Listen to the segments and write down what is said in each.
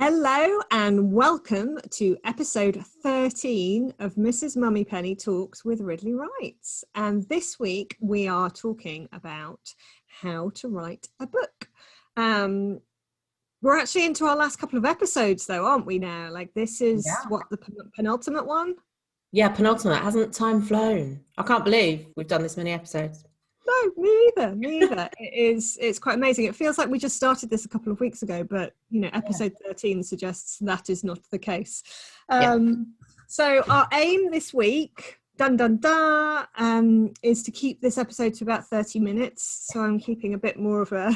Hello and welcome to episode 13 of Mrs. Mummypenny Talks with Ridley Wrights. And this week we are talking about how to write a book. We're actually into our last couple of episodes though, aren't we now? Like this is what, the penultimate one? Yeah, penultimate. Hasn't time flown? I can't believe we've done this many episodes. No, me either. It's quite amazing. It feels like we just started this a couple of weeks ago, but episode 13 suggests that is not the case. So our aim this week, is to keep this episode to about 30 minutes. So I'm keeping a bit more of a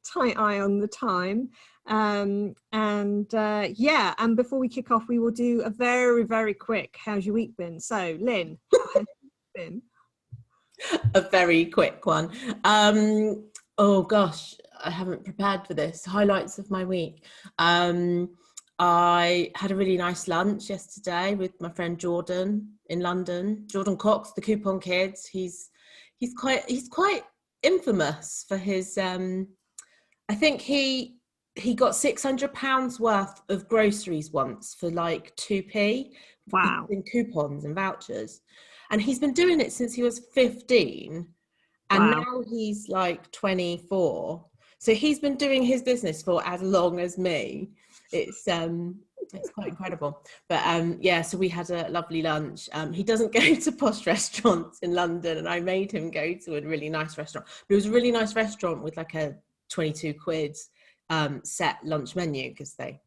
tight eye on the time. And before we kick off, we will do a very, very quick how's your week been? So Lynn, how has your week been? A very quick one. Oh gosh, I haven't prepared for this. Highlights of my week. I had a really nice lunch yesterday with my friend Jordan in London. Jordan Cox, the Coupon Kids. He's quite infamous for his. I think he got £600 worth of groceries once for like 2p. Wow. In coupons and vouchers. And he's been doing it since he was 15. And wow. Now he's like 24. So he's been doing his business for as long as me. It's quite incredible. But so we had a lovely lunch. He doesn't go to posh restaurants in London, and I made him go to a really nice restaurant. But it was a really nice restaurant with like a 22 quid set lunch menu, because they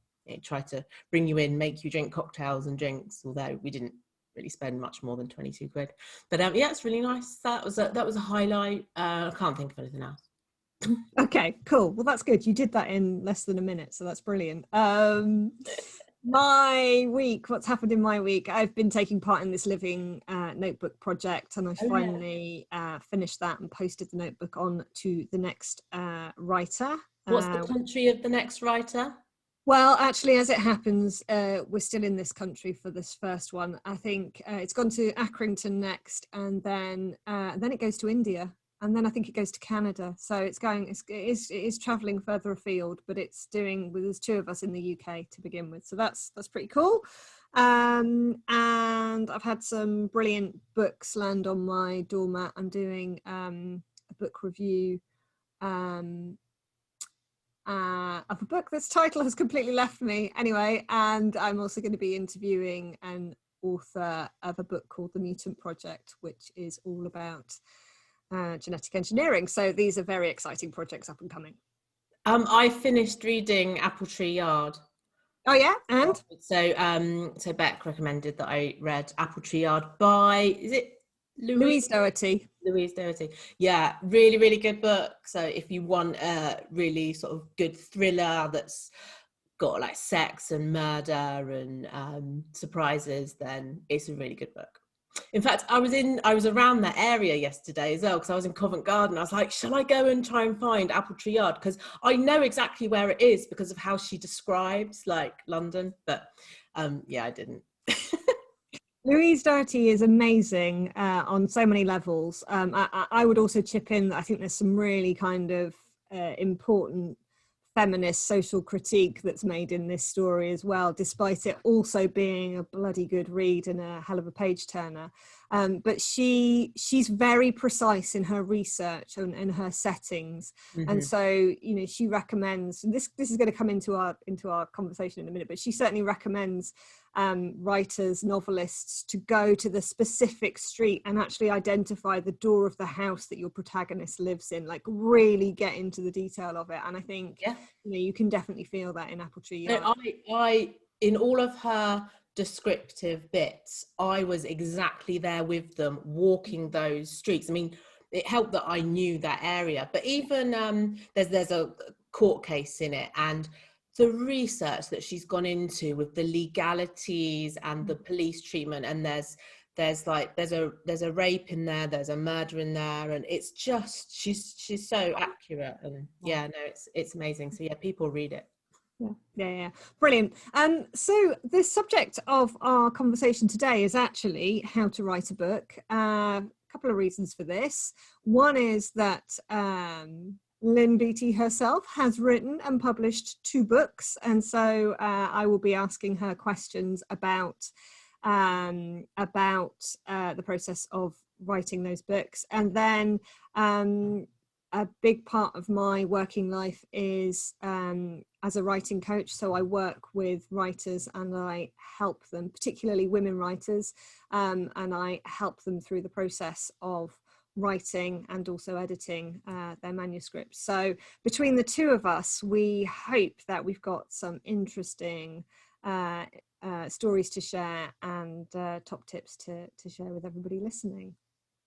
try to bring you in, make you drink cocktails and drinks, although we didn't really spend much more than 22 quid. But it's really nice. That was a highlight. I can't think of anything else. Okay, cool. Well, that's good. You did that in less than a minute, so that's brilliant. My week, what's happened in my week? I've been taking part in this living notebook project, and I finally finished that and posted the notebook on to the next writer. What's the country of the next writer? Well, actually, as it happens, we're still in this country for this first one. I think it's gone to Accrington next, and then it goes to India, and then I think it goes to Canada. So it is traveling further afield, but there's two of us in the UK to begin with. So that's pretty cool. And I've had some brilliant books land on my doormat. I'm doing a book review of a book. This title has completely left me anyway, and I'm also going to be interviewing an author of a book called The Mutant Project, which is all about genetic engineering. So these are very exciting projects up and coming. I finished reading Apple Tree Yard. Oh yeah, and so Beck recommended that I read Apple Tree Yard by, is it Louise Doherty? Louise Doherty. Yeah, really, really good book. So if you want a really sort of good thriller that's got like sex and murder and surprises, then it's a really good book. In fact, I was around that area yesterday as well, because I was in Covent Garden. I was like, shall I go and try and find Apple Tree Yard? Because I know exactly where it is because of how she describes like London. But I didn't. Louise Doherty is amazing on so many levels. I would also chip in, I think there's some really kind of important feminist social critique that's made in this story as well, despite it also being a bloody good read and a hell of a page turner. But she's very precise in her research and her settings. Mm-hmm. And so, she recommends, and this is going to come into our conversation in a minute, but she certainly recommends writers, novelists to go to the specific street and actually identify the door of the house that your protagonist lives in, like really get into the detail of it. And I think you can definitely feel that in Apple Tree Yard. So I in all of her descriptive bits, I was exactly there with them, walking those streets. I mean, it helped that I knew that area, but even there's a court case in it, and the research that she's gone into with the legalities and the police treatment, and there's a rape in there, there's a murder in there, and it's just she's so accurate, and it's amazing. So people read it. Yeah, brilliant. So the subject of our conversation today is actually how to write a book. A couple of reasons for this. One is that Lynn Beattie herself has written and published 2 books, and so I will be asking her questions about the process of writing those books. And then a big part of my working life is as a writing coach. So I work with writers and I help them, particularly women writers, and I help them through the process of writing and also editing their manuscripts. So between the 2 of us, we hope that we've got some interesting stories to share and top tips to share with everybody listening.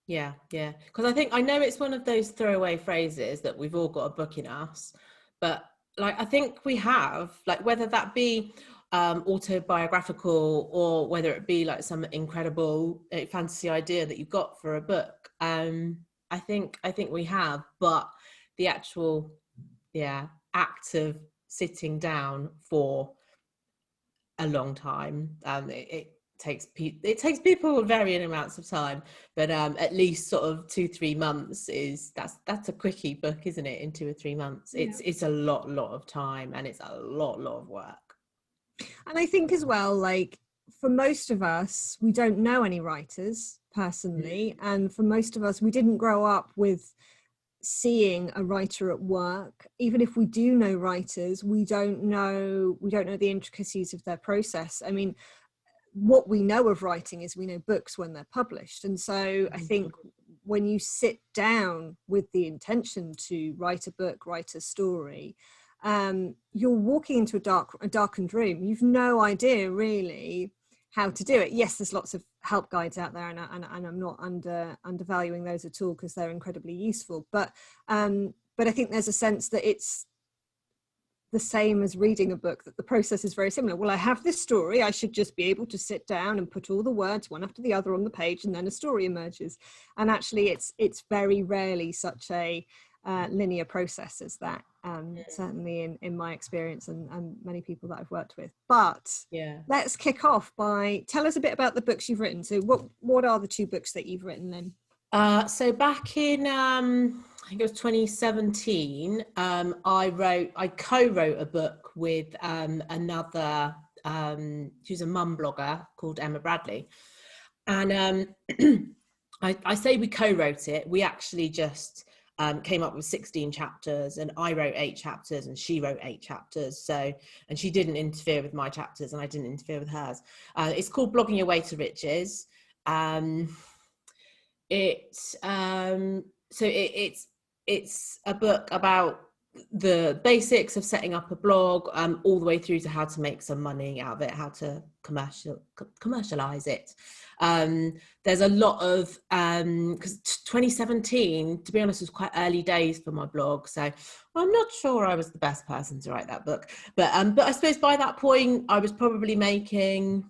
Yeah, because I know it's one of those throwaway phrases that we've all got a book in us, but like I think we have, like, whether that be autobiographical or whether it be like some incredible fantasy idea that you've got for a book, I think we have, but the actual act of sitting down for a long time, it takes people varying amounts of time, but at least sort of 2-3 months that's a quickie book, isn't it? In 2 or 3 months, it's a lot of time, and it's a lot of work. And I think as well, like for most of us, we don't know any writers personally, and for most of us, we didn't grow up with seeing a writer at work. Even if we do know writers, we don't know the intricacies of their process. I mean, what we know of writing is we know books when they're published. And so I think when you sit down with the intention to write a book, write a story, you're walking into a darkened room. You've no idea really how to do it. Yes, there's lots of help guides out there, and I'm not undervaluing those at all, because they're incredibly useful. But I think there's a sense that it's the same as reading a book, that the process is very similar. Well, I have this story, I should just be able to sit down and put all the words one after the other on the page, and then a story emerges. And actually it's very rarely such a linear process as that, certainly in my experience and many people that I've worked with. But let's kick off by, tell us a bit about the books you've written. So what are the 2 books that you've written, Lynn? So back in I think it was 2017, I co-wrote a book with another, who's a mum blogger called Emma Bradley, and I say we co-wrote it. We actually just came up with 16 chapters, and I wrote 8 chapters and she wrote 8 chapters. So, and she didn't interfere with my chapters and I didn't interfere with hers. It's called Blogging Your Way to Riches. It's a book about the basics of setting up a blog, all the way through to how to make some money out of it, how to commercialize it. There's a lot of, because 2017, to be honest, was quite early days for my blog, so I'm not sure I was the best person to write that book, but I suppose by that point I was probably making,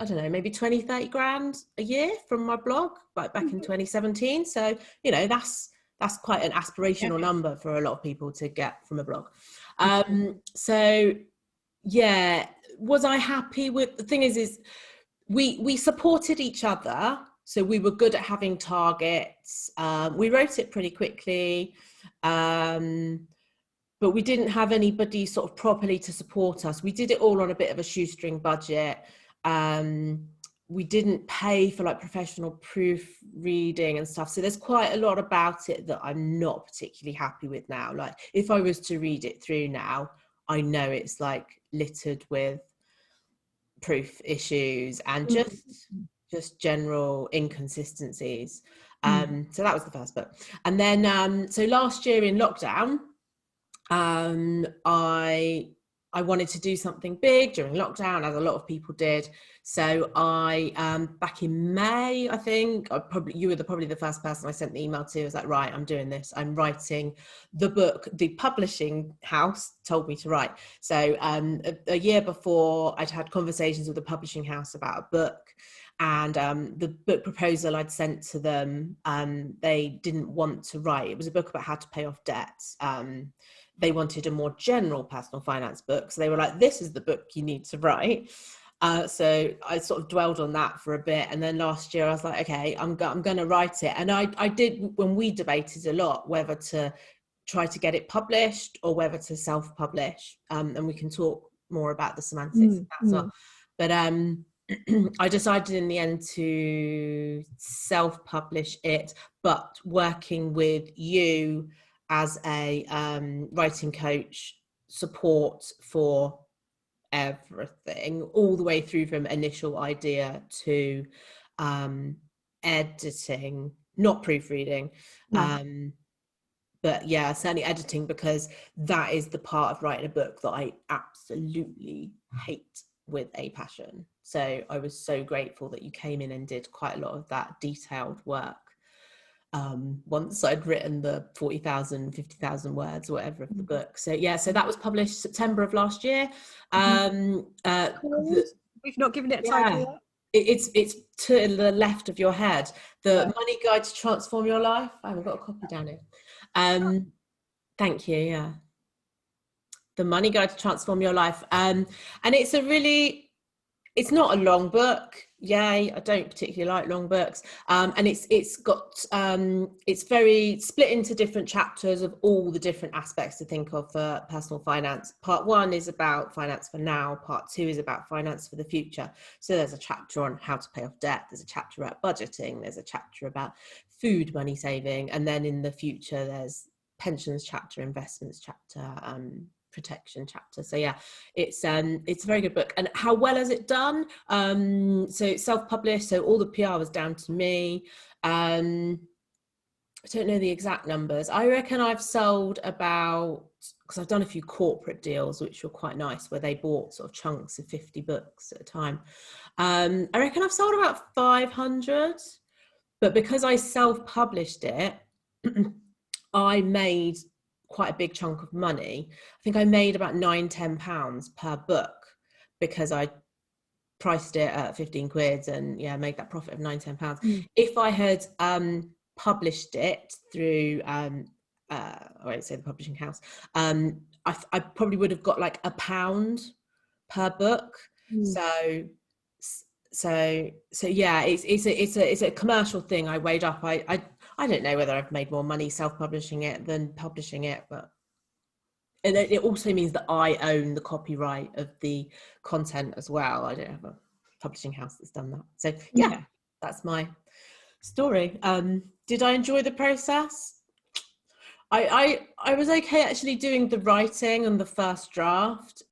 I don't know, maybe 20-30 grand a year from my blog, like back in 2017. So, you know, that's quite an aspirational number for a lot of people to get from a blog. So yeah, was I happy with, the thing is we supported each other. So we were good at having targets. We wrote it pretty quickly. But we didn't have anybody sort of properly to support us. We did it all on a bit of a shoestring budget. We didn't pay for like professional proofreading and stuff. So there's quite a lot about it that I'm not particularly happy with now. Like if I was to read it through now, I know it's like littered with proof issues and just general inconsistencies. So that was the first book. And then, so last year in lockdown, I wanted to do something big during lockdown, as a lot of people did. So I, back in May, I think, you were probably the first person I sent the email to. I was like, right, I'm doing this. I'm writing the book the publishing house told me to write. So a year before, I'd had conversations with the publishing house about a book. And the book proposal I'd sent to them, they didn't want to write. It was a book about how to pay off debts. They wanted a more general personal finance book. So they were like, this is the book you need to write. So I sort of dwelled on that for a bit. And then last year I was like, okay, I'm going to write it. And I did, when we debated a lot whether to try to get it published or whether to self-publish, and we can talk more about the semantics of that as well. But I decided in the end to self-publish it, but working with you as a writing coach, support for everything, all the way through from initial idea to editing, not proofreading. But yeah, certainly editing, because that is the part of writing a book that I absolutely hate with a passion. So I was so grateful that you came in and did quite a lot of that detailed work. Once I'd written the 40,000, 50,000 words, whatever, of the book. So yeah, so that was published September of last year. We've not given it a title yet. It's to the left of your head. The Money Guide to Transform Your Life. I haven't got a copy down here. Thank you. Yeah. The Money Guide to Transform Your Life. And it's not a long book. Yay. I don't particularly like long books. And it's very split into different chapters of all the different aspects to think of for personal finance. Part 1 is about finance for now. Part 2 is about finance for the future. So there's a chapter on how to pay off debt. There's a chapter about budgeting. There's a chapter about food money saving. And then in the future, there's pensions chapter, investments chapter, protection chapter. So yeah, it's a very good book. And how well has it done? So it's self-published, so all the PR was down to me. I don't know the exact numbers. I reckon I've sold about, because I've done a few corporate deals which were quite nice, where they bought sort of chunks of 50 books at a time. I reckon I've sold about 500, but because I self-published it, I made quite a big chunk of money. I think I made about £9-10 per book, because I priced it at 15 quid and yeah, made that profit of £9-10. If I had published it through I won't say the publishing house, I probably would have got like £1 per book. So yeah, it's a commercial thing. I weighed up. I don't know whether I've made more money self-publishing it than publishing it, but and it also means that I own the copyright of the content as well. I don't have a publishing house that's done that. So yeah, that's my story. Did I enjoy the process? I was okay actually doing the writing and the first draft.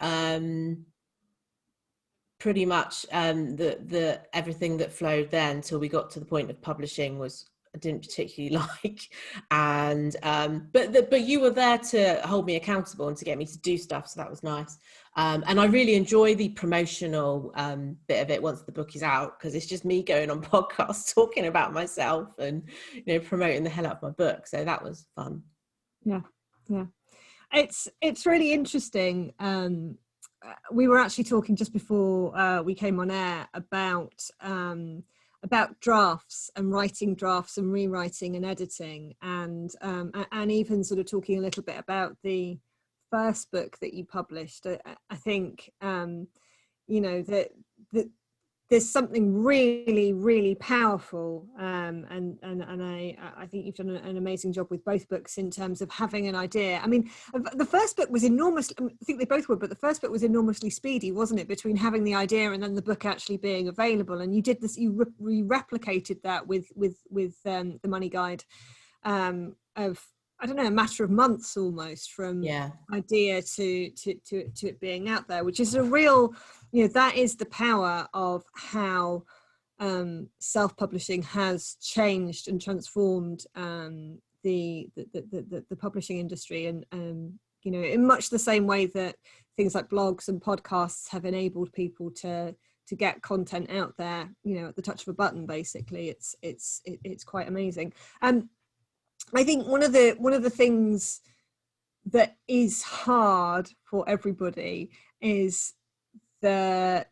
Pretty much the everything that flowed then till we got to the point of publishing was I didn't particularly like, and but you were there to hold me accountable and to get me to do stuff, so that was nice. And I really enjoy the promotional bit of it once the book is out, because it's just me going on podcasts talking about myself and promoting the hell out of my book, so that was fun. Yeah it's really interesting. We were actually talking just before we came on air about drafts and writing drafts and rewriting and editing, and even sort of talking a little bit about the first book that you published. I think that there's something really, really powerful, and I think you've done an amazing job with both books in terms of having an idea. I mean, the first book was enormous. I think they both were, but the first book was enormously speedy, wasn't it? Between having the idea and then the book actually being available, and you did this. You replicated that with the Money Guide, of I don't know, a matter of months almost from idea to it being out there, which is a real, that is the power of how self-publishing has changed and transformed the publishing industry, and in much the same way that things like blogs and podcasts have enabled people to get content out there, at the touch of a button. Basically, it's quite amazing. I think one of the things that is hard for everybody is the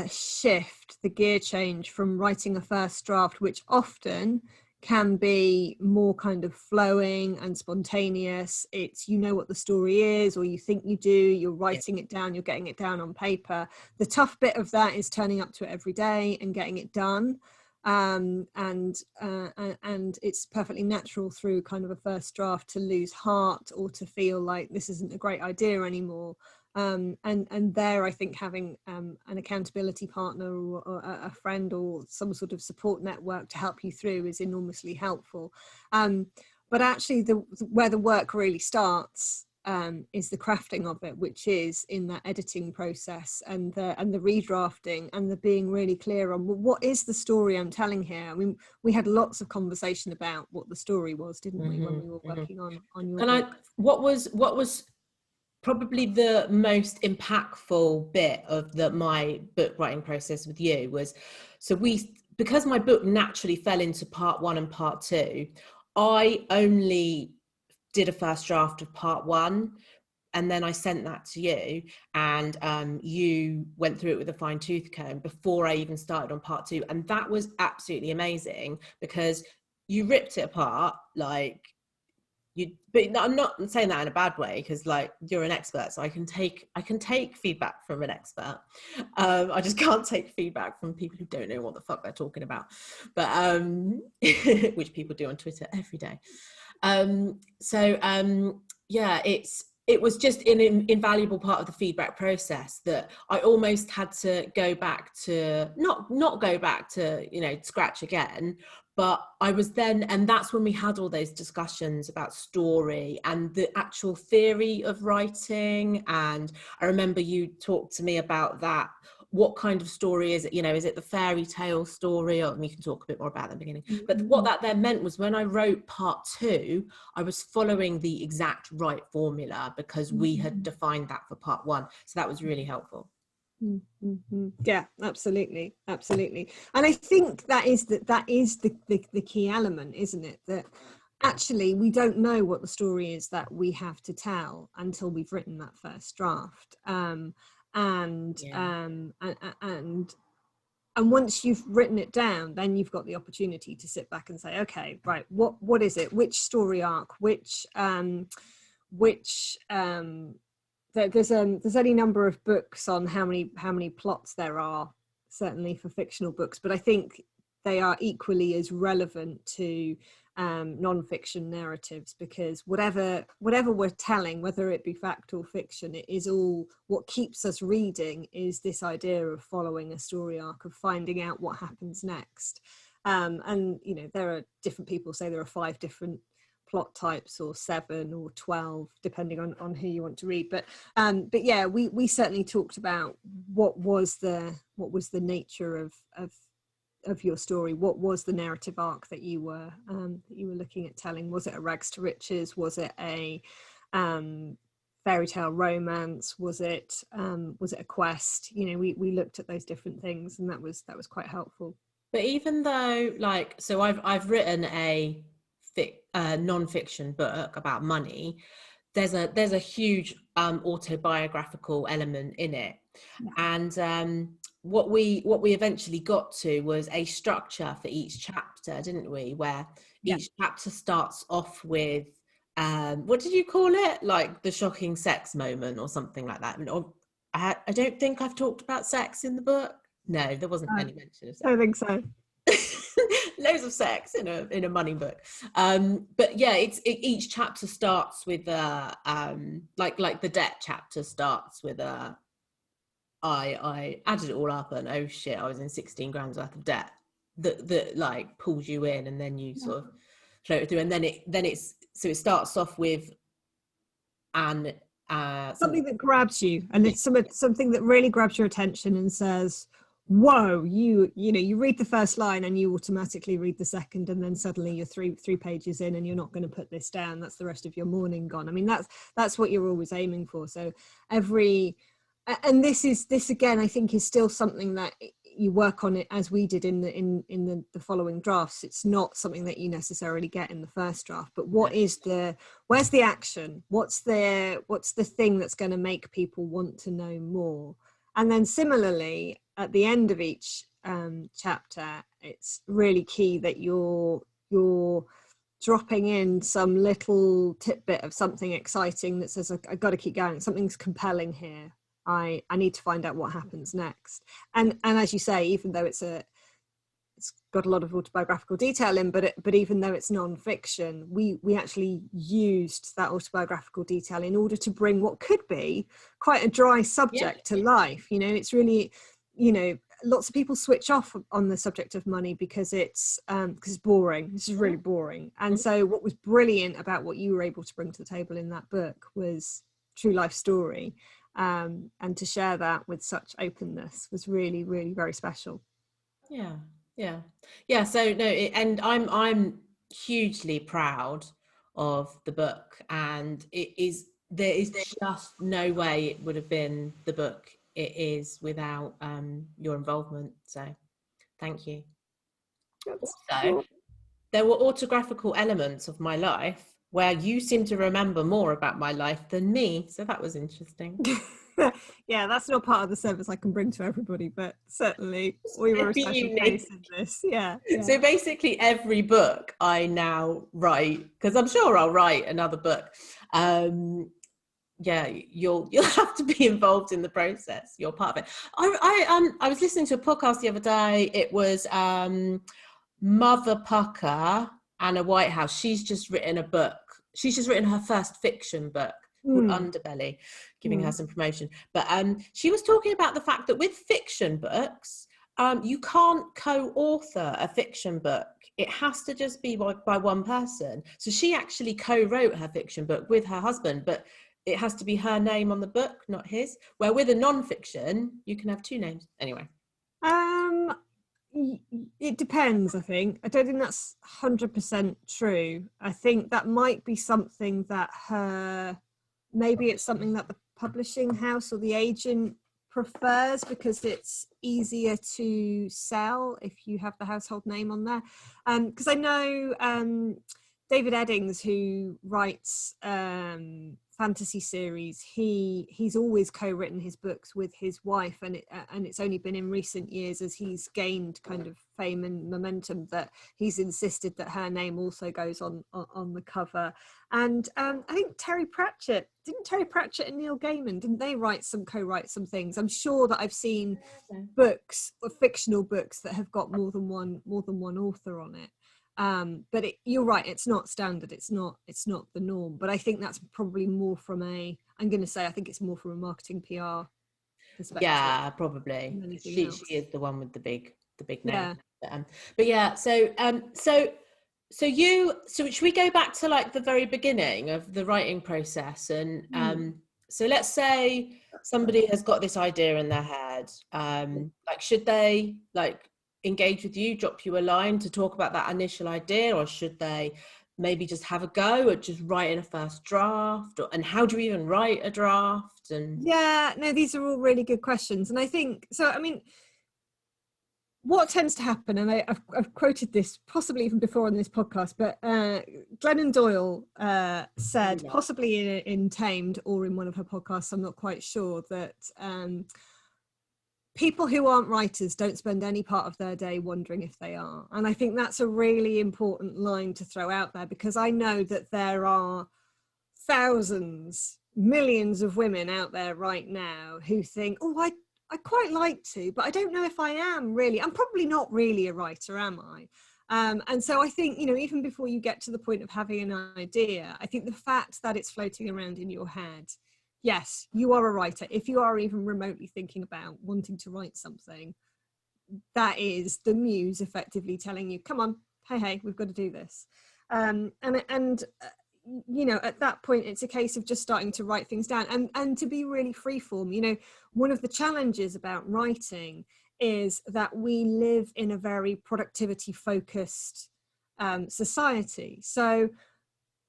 shift, the gear change from writing a first draft, which often can be more kind of flowing and spontaneous. It's, what the story is, or you think you do, you're writing it down, you're getting it down on paper. The tough bit of that is turning up to it every day and getting it done. and it's perfectly natural through kind of a first draft to lose heart or to feel like this isn't a great idea anymore. And there, I think having an accountability partner or a friend or some sort of support network to help you through is enormously helpful. But actually, where the work really starts is the crafting of it, which is in that editing process and the redrafting and the being really clear on, well, what is the story I'm telling here? I mean, we had lots of conversation about what the story was, didn't we, when we were working on your book? What was probably the most impactful bit of my book writing process with you was, because my book naturally fell into part 1 and part 2, I only did a first draft of part 1, and then I sent that to you, and you went through it with a fine tooth comb before I even started on part 2. And that was absolutely amazing, because you ripped it apart like but I'm not saying that in a bad way, because like you're an expert, so I can take feedback from an expert. I just can't take feedback from people who don't know what the fuck they're talking about, but which people do on Twitter every day. Yeah, it was just an invaluable part of the feedback process that I almost had to go back to, not go back to, scratch again, but I was then, and that's when we had all those discussions about story and the actual theory of writing. And I remember you talked to me about that. What kind of story is it? Is it the fairy tale story? Or you can talk a bit more about that at the beginning. But what that then meant was, when I wrote part 2, I was following the exact right formula, because we had defined that for part 1. So that was really helpful. Yeah, absolutely. And I think that is the key element, isn't it? That actually we don't know what the story is that we have to tell until we've written that first draft. And once you've written it down, then you've got the opportunity to sit back and say, okay, right, what is it? Which story arc? There's any number of books on how many plots there are, certainly for fictional books, but I think they are equally as relevant to non-fiction narratives, because whatever we're telling, whether it be fact or fiction, it is all, what keeps us reading is this idea of following a story arc, of finding out what happens next. And there are different people say there are 5 different plot types, or 7 or 12, depending on who you want to read. But yeah, we certainly talked about what was the nature of your story. What was the narrative arc that you were looking at telling? Was it a rags to riches? Was it a fairy tale romance? Was it a quest? We looked at those different things, and that was quite helpful. But even though, so I've written a non-fiction book about money, there's a huge autobiographical element in it. And what we eventually got to was a structure for each chapter, didn't we, where each chapter starts off with what did you call it, like the shocking sex moment or something like that? I don't think I've talked about sex in the book. No, there wasn't any mention of sex. I don't think so. Loads of sex in a money book, but yeah, each chapter starts with like the debt chapter starts with I added it all up, and oh shit, I was in 16 grand worth of debt, that like pulls you in, and then you sort of float it through, and then it starts off with something that grabs you, and it's something that really grabs your attention and says, whoa, you read the first line and you automatically read the second, and then suddenly you're three pages in and you're not going to put this down. That's the rest of your morning gone. I mean, that's what you're always aiming for. So and this again, I think, is still something that you work on it, as we did in the following drafts. It's not something that you necessarily get in the first draft, but where's the action? What's the thing that's going to make people want to know more? And then similarly, at the end of each chapter, it's really key that you're dropping in some little tidbit of something exciting that says, I've got to keep going. Something's compelling here. I need to find out what happens next. And as you say, even though it's it's got a lot of autobiographical detail in, but even though it's non-fiction, we actually used that autobiographical detail in order to bring what could be quite a dry subject to life. You know, it's really, you know, lots of people switch off on the subject of money because it's boring. This is really boring. And so what was brilliant about what you were able to bring to the table in that book was true life story. And to share that with such openness was really, really very special. Yeah. So no, and I'm hugely proud of the book, and there is just no way it would have been the book it is without your involvement. So thank you. Also, there were autographical elements of my life where you seem to remember more about my life than me, so that was interesting. Yeah, that's not part of the service I can bring to everybody, but certainly we were a special case in this. Yeah. So basically every book I now write, because I'm sure I'll write another book, you'll have to be involved in the process. You're part of it. I was listening to a podcast the other day. It was Mother Pucker, Anna Whitehouse. She's just written a book. She's just written her first fiction book called Underbelly, giving her some promotion. But she was talking about the fact that with fiction books, you can't co-author a fiction book. It has to just be by one person. So she actually co-wrote her fiction book with her husband, but it has to be her name on the book, not his. Where with a non-fiction, you can have two names. Anyway. It depends, I think. I don't think that's 100% true. I think that might be something that maybe it's something that the publishing house or the agent prefers because it's easier to sell if you have the household name on there. Because I know David Eddings, who writes fantasy series, he's always co-written his books with his wife, and it's only been in recent years, as he's gained kind of fame and momentum, that he's insisted that her name also goes on the cover. And I think Terry Pratchett and Neil Gaiman, didn't they co-write some things? I'm sure that I've seen books or fictional books that have got more than one author on it. But you're right, it's not standard, it's not the norm, but I think that's probably more from I think it's more from a marketing PR perspective. Yeah, probably. She is the one with the big name. Yeah. But yeah, so should we go back to like the very beginning of the writing process? And so let's say somebody has got this idea in their head, like should they like engage with you, drop you a line to talk about that initial idea, or should they maybe just have a go at just writing a first draft? And how do you even write a draft? And these are all really good questions. And I think so. I mean, what tends to happen, and I've quoted this possibly even before on this podcast, but Glennon Doyle said, possibly in Tamed or in one of her podcasts, I'm not quite sure, that people who aren't writers don't spend any part of their day wondering if they are. And I think that's a really important line to throw out there, because I know that there are thousands, millions of women out there right now who think, I quite like to, but I don't know if I am really. I'm probably not really a writer, am I? And so I think, even before you get to the point of having an idea, I think the fact that it's floating around in your head, yes, you are a writer. If you are even remotely thinking about wanting to write something, that is the muse effectively telling you, come on, hey, we've got to do this. At that point, it's a case of just starting to write things down and to be really freeform. One of the challenges about writing is that we live in a very productivity focused society. So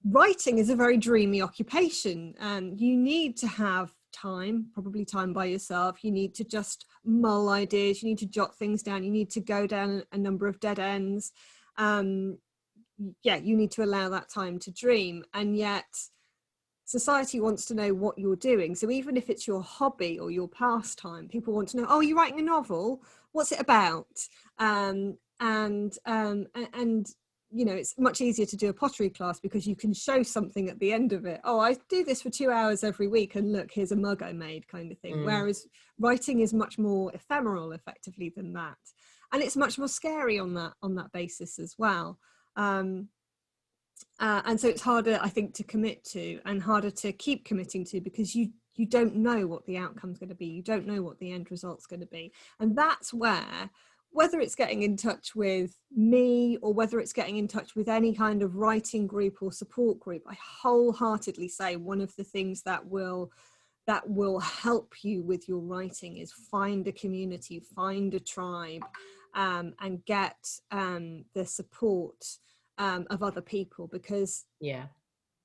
writing is a very dreamy occupation. You need to have probably time by yourself. You need to just mull ideas. You need to jot things down. You need to go down a number of dead ends. You need to allow that time to dream. And yet society wants to know what you're doing. So even if it's your hobby or your pastime, people want to know, oh, you're writing a novel? What's it about? It's much easier to do a pottery class because you can show something at the end of it. Oh, I do this for 2 hours every week, and look, here's a mug I made, kind of thing. Whereas writing is much more ephemeral effectively than that. and it's much more scary on that basis as well. And so it's harder, I think, to commit to, and harder to keep committing to, because you don't know what the outcome's going to be. You don't know what the end result's going to be. And that's where, whether it's getting in touch with me or whether it's getting in touch with any kind of writing group or support group, I wholeheartedly say one of the things that will help you with your writing is find a community, find a tribe, and get the support of other people, because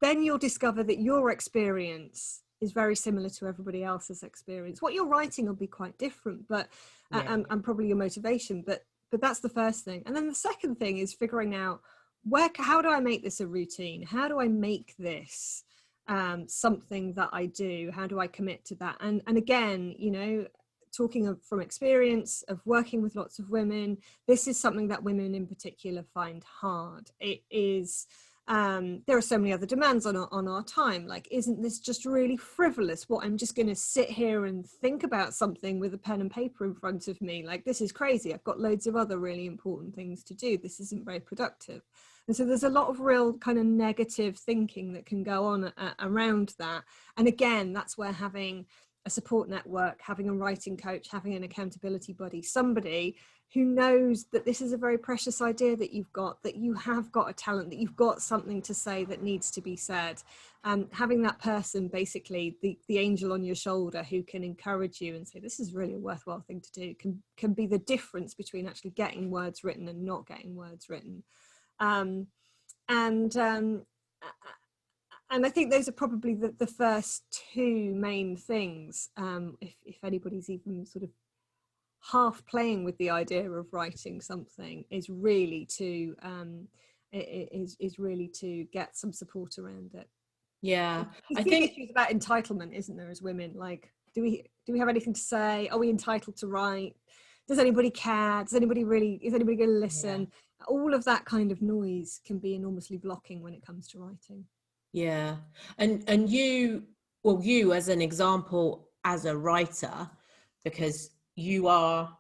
then you'll discover that your experience is very similar to everybody else's experience. What you're writing will be quite different, but and probably your motivation, but that's the first thing. And then the second thing is figuring out how do I make this a routine? How do I make this something that I do? How do I commit to that? And again, you know, talking from experience of working with lots of women, this is something that women in particular find hard. It is, there are so many other demands on our time. Like, isn't this just really frivolous? What, I'm just going to sit here and think about something with a pen and paper in front of me? Like, this is crazy. I've got loads of other really important things to do. This isn't very productive. And so there's a lot of real kind of negative thinking that can go on around that. And again, that's where having a support network, having a writing coach, having an accountability buddy, somebody who knows that this is a very precious idea that you've got, that you have got a talent, that you've got something to say that needs to be said. Having that person, basically the angel on your shoulder, who can encourage you and say, this is really a worthwhile thing to do, can be the difference between actually getting words written and not getting words written. And I think those are probably the first two main things. If anybody's even sort of half playing with the idea of writing something, is really to get some support around it. Yeah, I think issues about entitlement, isn't there, as women? Like, do we have anything to say? Are we entitled to write? Does anybody care? Is anybody going to listen? Yeah. All of that kind of noise can be enormously blocking when it comes to writing. Yeah. And you as an example, as a writer, because you are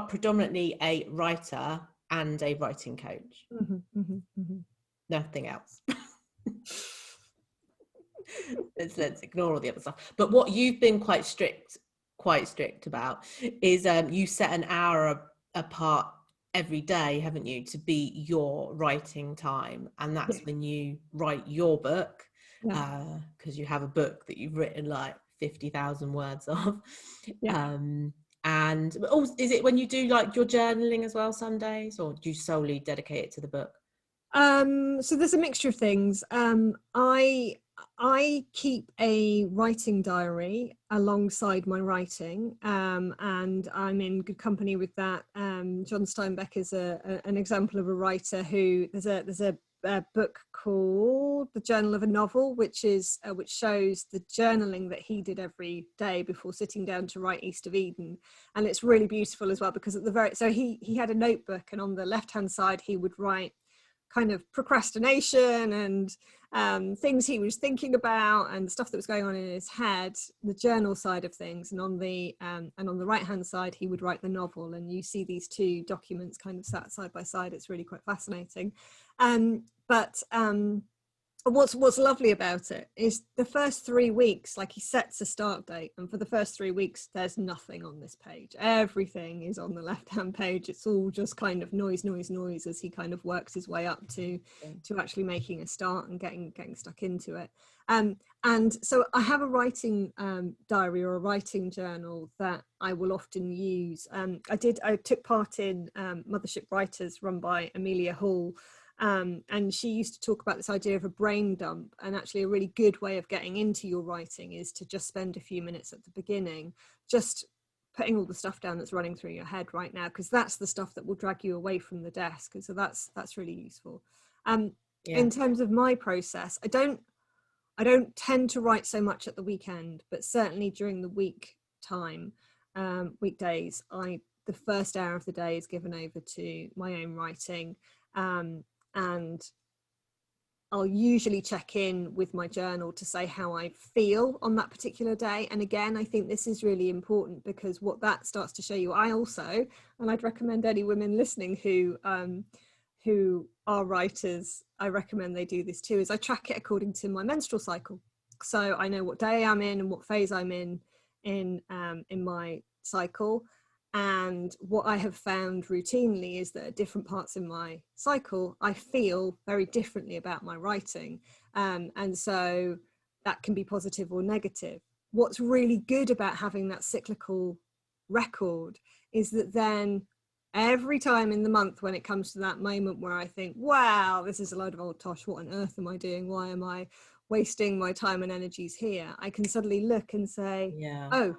predominantly a writer and a writing coach. Nothing else. let's ignore all the other stuff. But what you've been quite strict about is you set an hour apart every day, haven't you, to be your writing time, and that's when you write your book, because you have a book that you've written like 50,000 words of. And is it when you do like your journaling as well some days, or do you solely dedicate it to the book? So there's a mixture of things. I keep a writing diary alongside my writing, and I'm in good company with that. John Steinbeck is an example of a writer who there's a book called The Journal of a Novel, which shows the journaling that he did every day before sitting down to write East of Eden, and it's really beautiful as well, because so he had a notebook, and on the left hand side he would write kind of procrastination and things he was thinking about and stuff that was going on in his head, the journal side of things, and on the right hand side he would write the novel, and you see these two documents kind of sat side by side. It's really quite fascinating. But what's lovely about it is the first 3 weeks, like, he sets a start date, and for the first 3 weeks there's nothing on this page. Everything is on the left hand page. It's all just kind of noise as he kind of works his way up to actually making a start and getting stuck into it. And so I have a writing diary or a writing journal that I will often use. I took part in Mothership Writers, run by Amelia Hall. And she used to talk about this idea of a brain dump, and actually a really good way of getting into your writing is to just spend a few minutes at the beginning just putting all the stuff down that's running through your head right now, because that's the stuff that will drag you away from the desk. And so that's really useful. In terms of my process, I don't tend to write so much at the weekend, but certainly during the weekdays, the first hour of the day is given over to my own writing. And I'll usually check in with my journal to say how I feel on that particular day. And again, I think this is really important, because what that starts to show you, I also, and I'd recommend any women listening who are writers, I recommend they do this too, is I track it according to my menstrual cycle. So I know what day I'm in and what phase I'm in my cycle. And what I have found routinely is that at different parts in my cycle, I feel very differently about my writing. And so that can be positive or negative. What's really good about having that cyclical record is that then every time in the month, when it comes to that moment where I think, wow, this is a load of old tosh, what on earth am I doing? Why am I wasting my time and energies here? I can suddenly look and say, oh,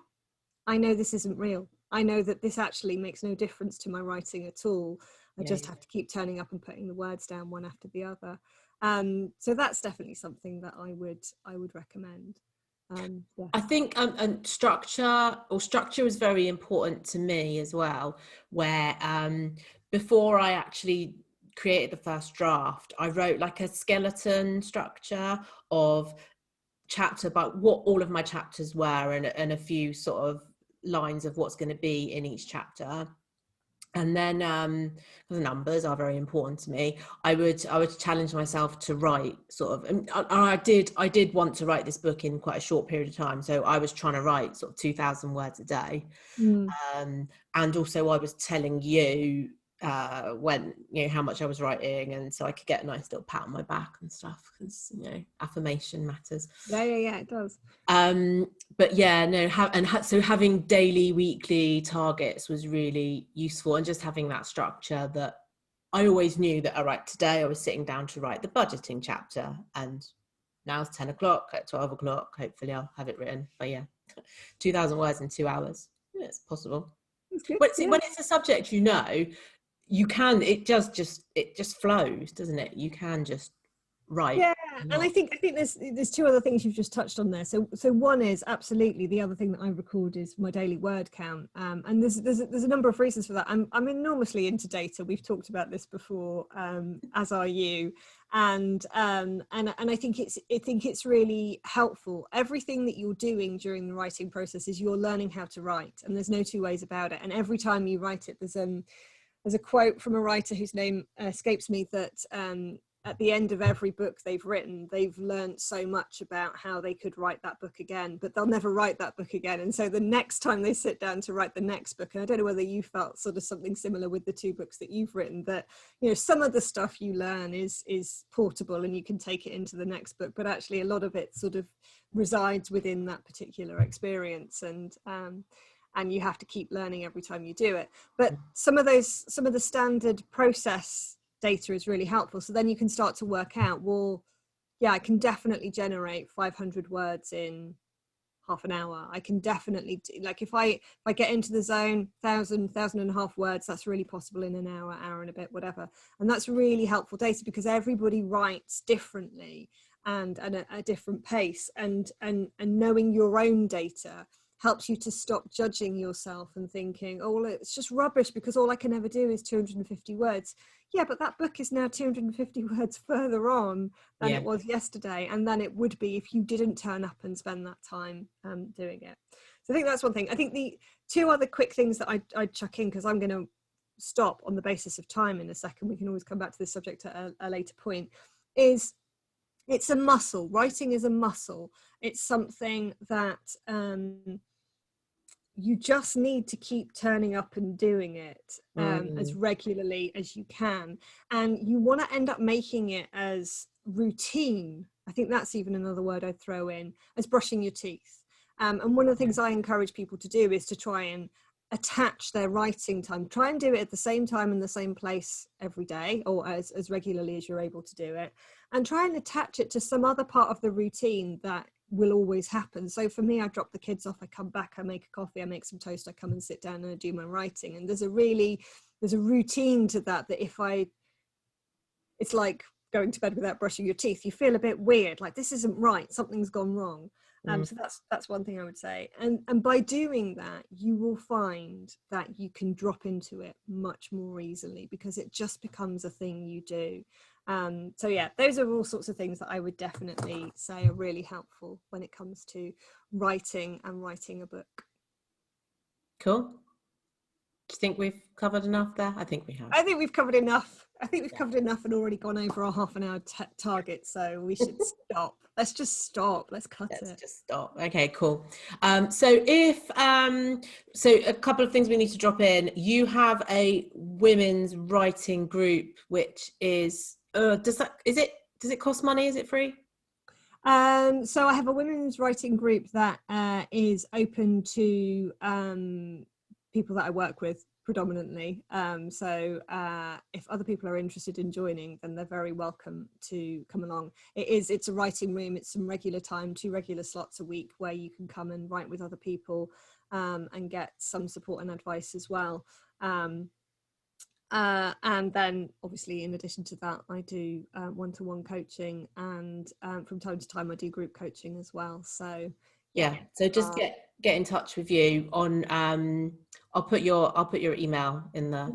I know this isn't real. I know that this actually makes no difference to my writing at all. I just have to keep turning up and putting the words down one after the other. So that's definitely something that I would recommend. I think and structure is very important to me as well, where before I actually created the first draft, I wrote like a skeleton structure of chapter about what all of my chapters were, and a few sort of lines of what's going to be in each chapter. And then the numbers are very important to me. I would challenge myself to write sort of, and I did want to write this book in quite a short period of time, so I was trying to write sort of 2,000 words a day. And also I was telling you when, you know, how much I was writing, and so I could get a nice little pat on my back and stuff, because, you know, affirmation matters. Yeah, it does. But yeah, no, so having daily, weekly targets was really useful, and just having that structure that I always knew that, all right, today I was sitting down to write the budgeting chapter, and now it's 10 o'clock. At 12 o'clock, hopefully I'll have it written. But yeah, 2,000 words in 2 hours. Yeah, it's possible. When it's a subject, you know, you can, it just flows, doesn't it? You can just write. Yeah, and I think there's two other things you've just touched on there. So one is absolutely, the other thing that I record is my daily word count, and there's a number of reasons for that. I'm enormously into data. We've talked about this before, as are you, and I think it's really helpful. Everything that you're doing during the writing process is you're learning how to write, and there's no two ways about it. And every time you write it, there's a quote from a writer whose name escapes me, that at the end of every book they've written, they've learned so much about how they could write that book again, but they'll never write that book again. And so the next time they sit down to write the next book, and I don't know whether you felt sort of something similar with the 2 books that you've written, that, you know, some of the stuff you learn is portable and you can take it into the next book, but actually a lot of it sort of resides within that particular experience, and you have to keep learning every time you do it. But some of the standard process data is really helpful. So then you can start to work out, well, yeah, I can definitely generate 500 words in half an hour. I can definitely like, if I get into the zone, 1,000 words, that's really possible in an hour and a bit, whatever. And that's really helpful data, because everybody writes differently and at a different pace, and knowing your own data helps you to stop judging yourself and thinking, oh, well, it's just rubbish because all I can ever do is 250 words. Yeah, but that book is now 250 words further on than it was yesterday, and than it would be if you didn't turn up and spend that time doing it. So I think that's one thing. I think the 2 other quick things that I'd chuck in, because I'm going to stop on the basis of time in a second, we can always come back to this subject at a later point, is it's a muscle. Writing is a muscle. It's something that you just need to keep turning up and doing it as regularly as you can. And you want to end up making it as routine. I think that's even another word I'd throw in, as brushing your teeth. And one of the things I encourage people to do is to try and attach their writing time. Try and do it at the same time in the same place every day, or as regularly as you're able to do it. And try and attach it to some other part of the routine that will always happen. So for me, I drop the kids off, I come back, I make a coffee, I make some toast, I come and sit down and I do my writing. And there's a routine to that it's like going to bed without brushing your teeth. You feel a bit weird, like this isn't right, something's gone wrong. So that's one thing I would say. And by doing that, you will find that you can drop into it much more easily, because it just becomes a thing you do. So yeah, those are all sorts of things that I would definitely say are really helpful when it comes to writing and writing a book. Cool. Do you think we've covered enough there? I think we have. I think we've covered enough. I think we've covered enough and already gone over our half an hour target. So we should stop. Let's just stop. Let's cut it. Let's just stop. Okay, cool. So a couple of things we need to drop in. You have a women's writing group, which is, does it cost money? Is it free? So I have a women's writing group that is open to people that I work with predominantly. So if other people are interested in joining, then they're very welcome to come along. It's a writing room. It's some regular time, 2 regular slots a week where you can come and write with other people and get some support and advice as well. And then obviously in addition to that, I do one-to-one coaching, and from time to time I do group coaching as well. So yeah, so just get in touch with you on I'll put your email in the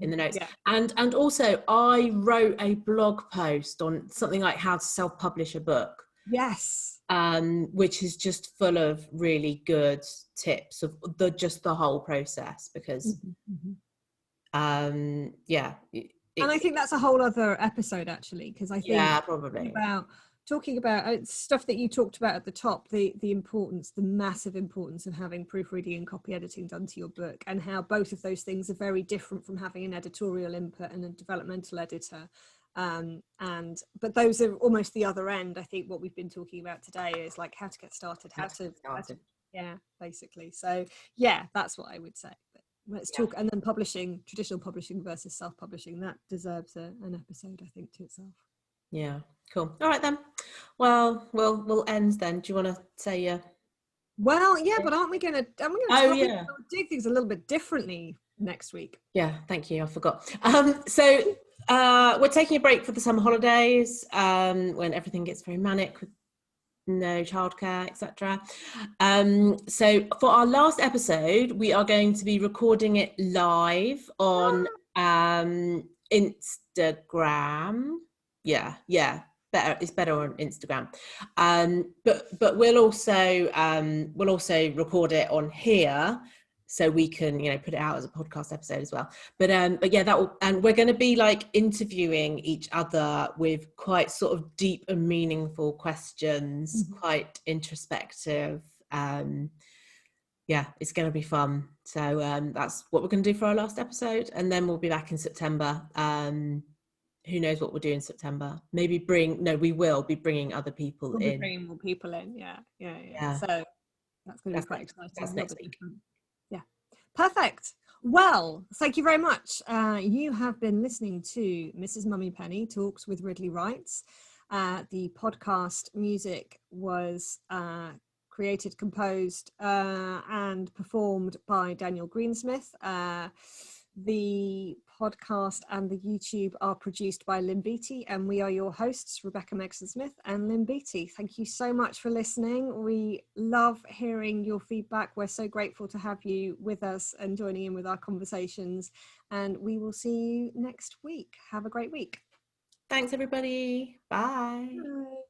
notes. Yeah. And also I wrote a blog post on something like how to self-publish a book. Yes. Which is just full of really good tips of the whole process, because yeah, and I think that's a whole other episode actually, because I think probably talking about stuff that you talked about at the top, the massive importance of having proofreading and copy editing done to your book, and how both of those things are very different from having an editorial input and a developmental editor. But those are almost the other end. I think what we've been talking about today is like how to get started, how to yeah, basically. So yeah, that's what I would say. But let's talk, and then traditional publishing versus self-publishing, that deserves an episode, I think, to itself. Yeah, cool. All right then. Well, we'll end then. Do you want to say Well, yeah, but aren't we gonna do things a little bit differently next week? Yeah, thank you. I forgot. So we're taking a break for the summer holidays, when everything gets very manic with no childcare, etc. So for our last episode, we are going to be recording it live on Instagram. Yeah. It's better on Instagram. But we'll also record it on here, so we can put it out as a podcast episode as well. But yeah, and we're going to be like interviewing each other with quite sort of deep and meaningful questions, quite introspective. Yeah, it's going to be fun. So that's what we're going to do for our last episode, and then we'll be back in September. Who knows what we'll do in September? Maybe we will be bringing other people in. Bringing more people in. Yeah. So that's going to be quite exciting. That's next week. Yeah. Perfect. Well, thank you very much. You have been listening to Mrs. Mummy Penny Talks with Ridley Wrights. The podcast music was created, composed, and performed by Daniel Greensmith. The podcast and the YouTube are produced by Lynn Beattie, and we are your hosts, Rebecca Megson-Smith and Lynn Beattie. Thank you so much for listening. We love hearing your feedback. We're so grateful to have you with us and joining in with our conversations, and we will see you next week. Have a great week. Thanks, everybody. Bye. Bye.